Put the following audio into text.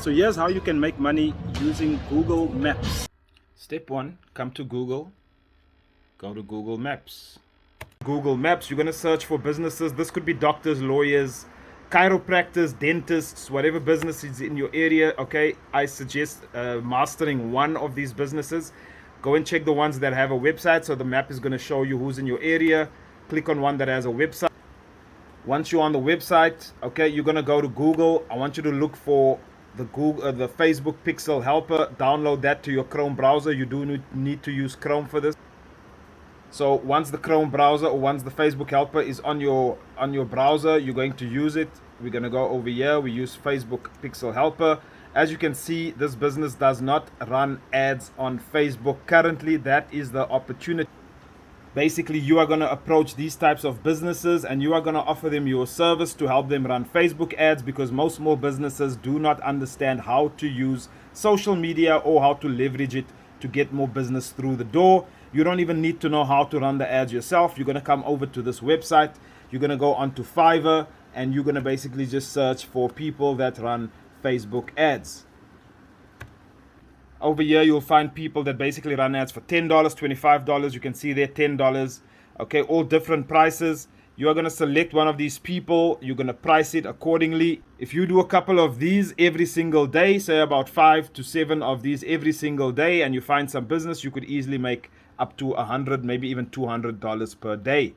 So here's how you can make money using Google Maps. Step one, come to Google, go to Google Maps. Google Maps, you're going to search for businesses. This could be doctors, lawyers, chiropractors, dentists, whatever business is in your area. Okay, I suggest mastering one of these businesses. Go and check the ones that have a website. So the map is going to show you who's in your area. Click on one that has a website. Once you're on the website, okay, you're going to go to Google. I want you to look for the Facebook Pixel Helper. Download that to your Chrome browser. You do need to use Chrome for this. So once the Chrome browser or once the Facebook Helper is on your browser, you're going to use it. We're going to go over here. We use Facebook Pixel Helper. As you can see, this business does not run ads on Facebook currently. That is the opportunity. Basically, you are going to approach these types of businesses and you are going to offer them your service to help them run Facebook ads, because most small businesses do not understand how to use social media or how to leverage it to get more business through the door. You don't even need to know how to run the ads yourself. You're going to come over to this website. You're going to go onto Fiverr and you're going to basically just search for people that run Facebook ads. Over here, you'll find people that basically run ads for $10, $25. You can see there $10. Okay, all different prices. You are going to select one of these people. You're going to price it accordingly. If you do a couple of these every single day, say about 5 to 7 of these every single day, and you find some business, you could easily make up to $100, maybe even $200 per day.